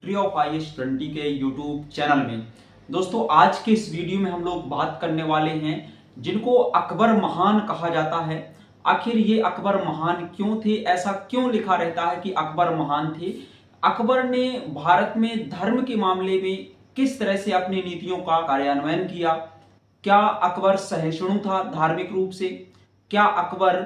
Free of IS20 के YouTube channel में। दोस्तों आज के इस वीडियो में हम लोग बात करने वाले हैं जिनको अकबर महान कहा जाता है। आखिर ये अकबर महान क्यों थे, ऐसा क्यों लिखा रहता है कि अकबर महान थे। अकबर ने भारत में धर्म के मामले में किस तरह से अपनी नीतियों का कार्यान्वयन किया। क्या अकबर सहिष्णु था धार्मिक रूप से? क्या अकबर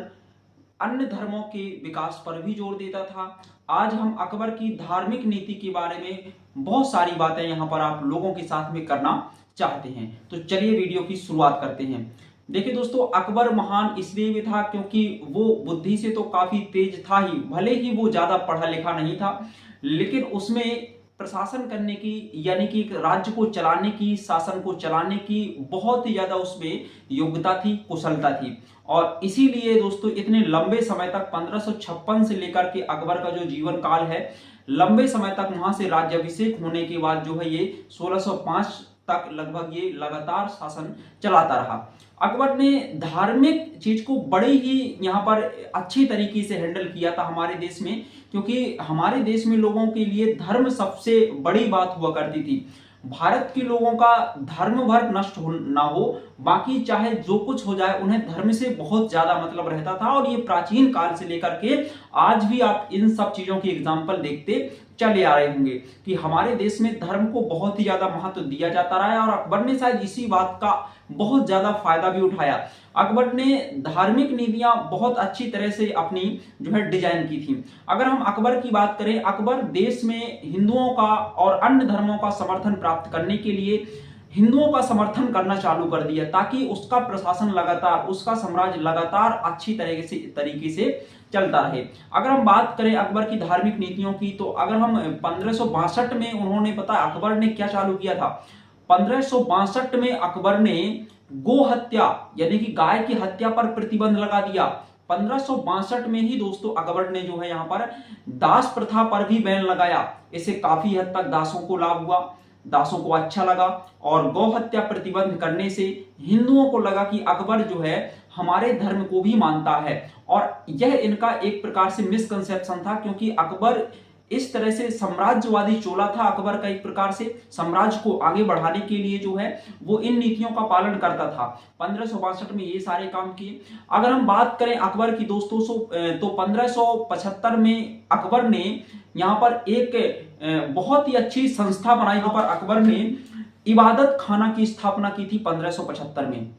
अन्य धर्मों के विकास पर भी जोर देता था? आज हम अकबर की धार्मिक नीति के बारे में बहुत सारी बातें यहां पर आप लोगों के साथ में करना चाहते हैं। तो चलिए वीडियो की शुरुआत करते हैं। देखिए दोस्तों, अकबर महान इसलिए भी था क्योंकि वो बुद्धि से तो काफी तेज था ही, भले ही वो ज्यादा पढ़ा लिखा नहीं था, लेकिन उसमें प्रशासन करने की, यानी कि एक राज्य को चलाने की, शासन को चलाने की बहुत ही ज्यादा उसमें योग्यता थी, कुशलता थी। और इसीलिए दोस्तों इतने लंबे समय तक 1556 से लेकर के अकबर का जो जीवन काल है, लंबे समय तक वहां से राज्याभिषेक होने के बाद जो है ये 1605 तक लगभग ये लगातार शासन चलाता रहा। अकबर ने धार्मिक चीज को बड़े ही यहाँ पर अच्छी तरीके से हैंडल किया था हमारे देश में, क्योंकि हमारे देश में लोगों के लिए धर्म सबसे बड़ी बात हुआ करती थी। भारत के लोगों का धर्म भर नष्ट ना हो, बाकी चाहे जो कुछ हो जाए, उन्हें धर्म से बहुत ज्यादा मतलब रहता था। और ये प्राचीन काल से लेकर के आज भी आप इन सब चीजों की एग्जाम्पल देखते चले आ रहे होंगे कि हमारे देश में धर्म को बहुत ही ज्यादा महत्व दिया जाता रहा है। और अकबर ने शायद इसी बात का बहुत ज्यादा फायदा भी उठाया। अकबर ने धार्मिक नीतियां बहुत अच्छी तरह से अपनी जो है डिजाइन की थी। अगर हम अकबर की बात करें, अकबर देश में हिंदुओं का और अन्य धर्मों का समर्थन प्राप्त करने के लिए हिंदुओं का समर्थन करना चालू कर दिया, ताकि उसका प्रशासन लगातार, उसका साम्राज्य लगातार अच्छी तरीके से चलता रहे। अगर हम बात करें अकबर की धार्मिक नीतियों की, तो अगर हम 1562 में उन्होंने अकबर ने क्या चालू किया था। 1562 में अकबर ने गो हत्या, यानी कि गाय की हत्या पर प्रतिबंध लगा दिया। 1562 में ही दोस्तों अकबर ने जो है यहाँ पर दास प्रथा पर भी बैन लगाया। इससे काफी हद तक दासों को लाभ हुआ, दासों को अच्छा लगा। और गौ हत्या प्रतिबंध करने से हिंदुओं को लगा कि अकबर जो है हमारे धर्म को भी मानता है। और यह इनका एक प्रकार से मिसकंसेप्शन था, क्योंकि अकबर इस तरह से साम्राज्यवादी चोला था। अकबर का एक प्रकार से साम्राज्य को आगे बढ़ाने के लिए जो है वो इन नीतियों का पालन करता था। 1562 में ये सारे काम किए। अगर हम बात करें अकबर की दोस्तों तो 1575 में अकबर ने यहाँ पर एक बहुत ही अच्छी संस्था बनाई। यहाँ पर अकबर ने इबादत खाना की स्थापना की थी 1575 में।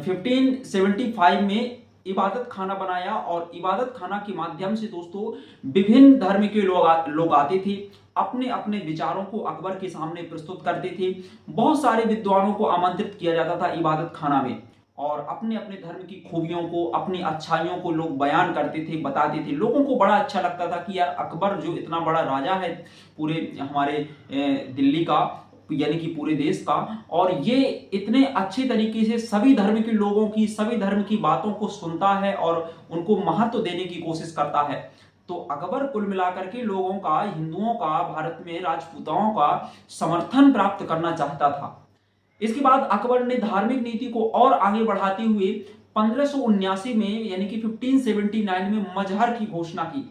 1575 में इबादत खाना बनाया, और इबादत खाना के माध्यम से दोस्तों विभिन्न धर्म के लोग आते थे, अपने अपने विचारों को अकबर के सामने प्रस्तुत करते थे। बहुत सारे विद्वानों को आमंत्रित किया जाता था इबादत खाना में, और अपने अपने धर्म की खूबियों को, अपनी अच्छाइयों को लोग बयान करते थे, बताते थे। लोगों को बड़ा अच्छा लगता था कि यार अकबर जो इतना बड़ा राजा है पूरे हमारे दिल्ली का, यानी कि पूरे देश का, और ये इतने अच्छे तरीके से सभी धर्म के लोगों की, सभी धर्म की बातों को सुनता है और उनको महत्व देने की कोशिश करता है। तो अकबर कुल मिलाकर के लोगों का, हिंदुओं का, भारत में राजपूताओं का समर्थन प्राप्त करना चाहता था। इसके बाद अकबर ने धार्मिक नीति को और आगे बढ़ाते हुए 1579 में, यानी कि 1579 में मजहर की घोषणा की।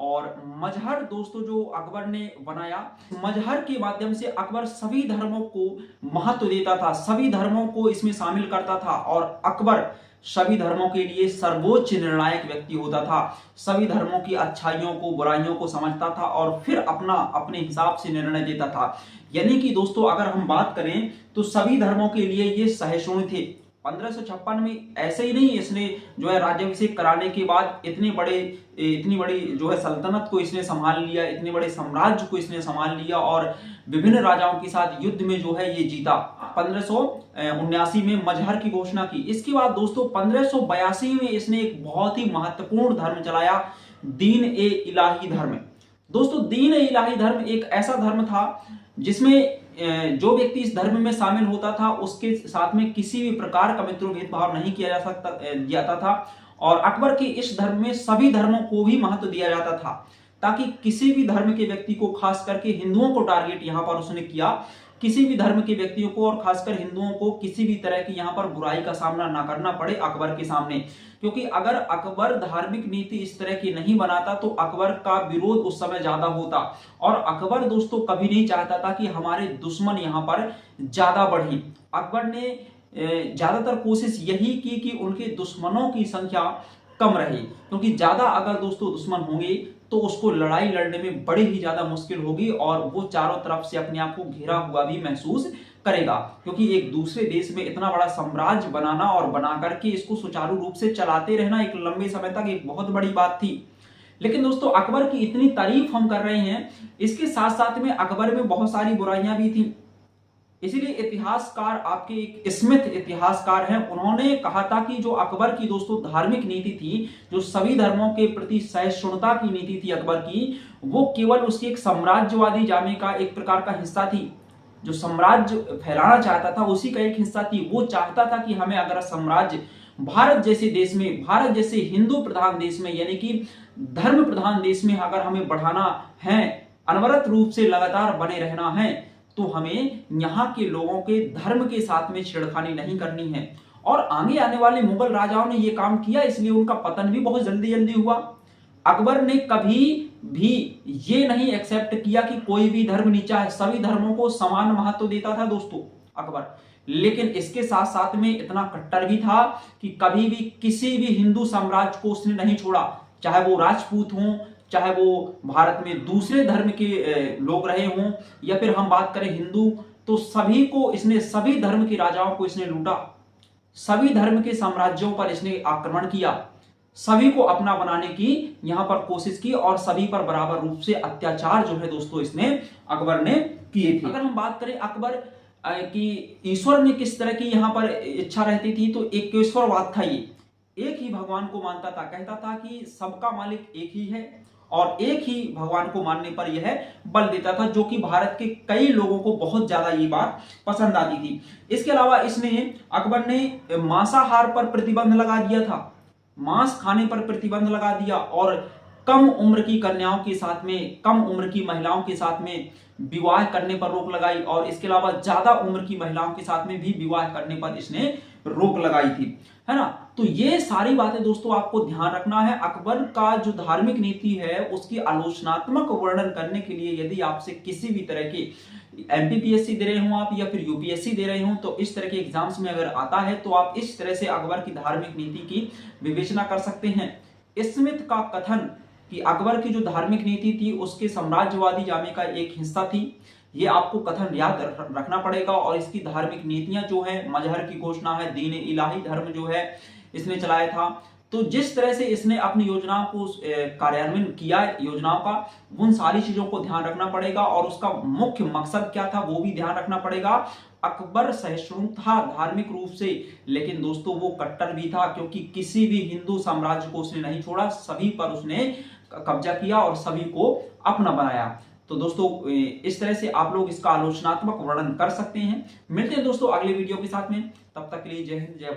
और मजहर दोस्तों जो अकबर ने बनाया, मजहर के माध्यम से अकबर सभी धर्मों को महत्व देता था, सभी धर्मों को इसमें शामिल करता था। और अकबर सभी धर्मों के लिए सर्वोच्च निर्णायक व्यक्ति होता था, सभी धर्मों की अच्छाइयों को, बुराइयों को समझता था और फिर अपने हिसाब से निर्णय देता था। यानी कि दोस्तों अगर हम बात करें तो सभी धर्मों के लिए ये सहिष्णु थे। 1556 में ऐसे ही नहीं, इसने जो है राज्याभिषेक कराने के बाद इतनी बड़ी जो है सल्तनत को इसने संभाल लिया, इतने बड़े साम्राज्य को इसने संभाल लिया, और विभिन्न राजाओं के साथ युद्ध में जो है ये जीता। 1579 में मजहर की घोषणा की। इसके बाद दोस्तों 1582 में इसने एक बहुत ही महत्वपूर्ण धर्म चलाया, दीन ए इलाही धर्म। दोस्तों दीन ए इलाही धर्म एक ऐसा धर्म था जिसमें जो व्यक्ति इस धर्म में शामिल होता था उसके साथ में किसी भी प्रकार का मित्र भेदभाव नहीं किया जाता था। और अकबर के इस धर्म में सभी धर्मों को भी महत्व दिया जाता था, ताकि किसी भी धर्म के व्यक्ति को, खास करके हिंदुओं को टारगेट यहां पर उसने किया किसी भी धर्म के व्यक्तियों को और खासकर हिंदुओं को किसी भी तरह की यहाँ पर बुराई का सामना ना करना पड़े अकबर के सामने। क्योंकि अगर अकबर धार्मिक नीति इस तरह की नहीं बनाता तो अकबर का विरोध उस समय ज्यादा होता, और अकबर दोस्तों कभी नहीं चाहता था कि हमारे दुश्मन यहाँ पर ज्यादा बढ़े। अकबर ने ज्यादातर कोशिश यही की कि उनके दुश्मनों की संख्या कम रहे, क्योंकि ज्यादा अगर दोस्तों दुश्मन होंगे तो उसको लड़ाई लड़ने में बड़ी ही ज्यादा मुश्किल होगी और वो चारों तरफ से अपने आप को घिरा हुआ भी महसूस करेगा। क्योंकि एक दूसरे देश में इतना बड़ा साम्राज्य बनाना और बना करके इसको सुचारू रूप से चलाते रहना एक लंबे समय तक एक बहुत बड़ी बात थी। लेकिन दोस्तों अकबर की इतनी तारीफ हम कर रहे हैं, इसके साथ साथ में अकबर में बहुत सारी बुराइयां भी थी। इसीलिए इतिहासकार, आपके एक स्मिथ इतिहासकार हैं, उन्होंने कहा था कि जो अकबर की दोस्तों धार्मिक नीति थी, जो सभी धर्मों के प्रति सहिष्णुता की नीति थी अकबर की, वो केवल उसकी एक साम्राज्यवादी जामे का एक प्रकार का हिस्सा थी। जो साम्राज्य फैलाना चाहता था उसी का एक हिस्सा थी। वो चाहता था कि हमें अगर साम्राज्य भारत जैसे देश में, भारत जैसे हिंदू प्रधान देश में, यानी कि धर्म प्रधान देश में अगर हमें बढ़ाना है, अनवरत रूप से लगातार बने रहना है, तो हमें यहाँ के लोगों के धर्म के साथ में छेड़खानी नहीं करनी है। और आगे आने वाले मुगल राजाओं ने यह काम किया, इसलिए उनका पतन भी बहुत जल्दी जल्दी हुआ। अकबर ने कभी भी ये नहीं एक्सेप्ट किया कि कोई भी धर्म नीचा है, सभी धर्मों को समान महत्व देता था दोस्तों अकबर। लेकिन इसके साथ साथ में इतना कट्टर भी था कि कभी भी किसी भी हिंदू साम्राज्य को उसने नहीं छोड़ा, चाहे वो राजपूत हों, चाहे वो भारत में दूसरे धर्म के लोग रहे हों, या फिर हम बात करें हिंदू, तो सभी को इसने, सभी धर्म के राजाओं को इसने लूटा, सभी धर्म के साम्राज्यों पर इसने आक्रमण किया, सभी को अपना बनाने की यहां पर कोशिश की और सभी पर बराबर रूप से अत्याचार जो है दोस्तों इसने, अकबर ने किए थे। अगर हम बात करें अकबर कि ईश्वर ने किस तरह की यहां पर इच्छा रहती थी, तो एकेश्वरवाद था। ये एक ही भगवान को मानता था, कहता था कि सबका मालिक एक ही है और एक ही भगवान को मानने पर यह बल देता था, जो कि भारत के कई लोगों को बहुत ज्यादा ये बात पसंद आती थी। इसके अलावा इसने, अकबर ने मांसाहार पर प्रतिबंध लगा दिया था, मांस खाने पर प्रतिबंध लगा दिया, और कम उम्र की कन्याओं के साथ में, कम उम्र की महिलाओं के साथ में विवाह करने पर रोक लगाई, और इसके अलावा ज्यादा उम्र की महिलाओं के साथ में भी विवाह करने पर इसने रोक लगाई थी, है ना। तो ये सारी बातें दोस्तों आपको ध्यान रखना है। अकबर का जो धार्मिक नीति है उसकी आलोचनात्मक वर्णन करने के लिए यदि आपसे किसी भी तरह के एमपीपीएससी दे रहे हो आप या फिर यूपीएससी दे रहे हो, तो इस तरह के एग्जाम्स में अगर आता है तो आप इस तरह से अकबर की धार्मिक नीति की विवेचना कर सकते हैं। स्मिथ का कथन कि अकबर की जो धार्मिक नीति थी उसके साम्राज्यवादी जामे का एक हिस्सा थी, ये आपको कथन याद रखना पड़ेगा। और इसकी धार्मिक नीतियां जो है, मजहर की घोषणा है, दीन इलाही धर्म जो है इसने चलाया था। तो जिस तरह से इसने अपनी योजनाओं को कार्यान्वयन किया, योजनाओं का, उन सारी चीजों को ध्यान रखना पड़ेगा और उसका मुख्य मकसद क्या था वो भी ध्यान रखना पड़ेगा। अकबर सहिष्णु था धार्मिक रूप से, लेकिन दोस्तों वो कट्टर भी था, क्योंकि किसी भी हिंदू साम्राज्य को उसने नहीं छोड़ा, सभी पर उसने कब्जा किया और सभी को अपना बनाया। तो दोस्तों इस तरह से आप लोग इसका आलोचनात्मक वर्णन कर सकते हैं। मिलते हैं दोस्तों अगले वीडियो के साथ में, तब तक के लिए जय हिंद जय भारत।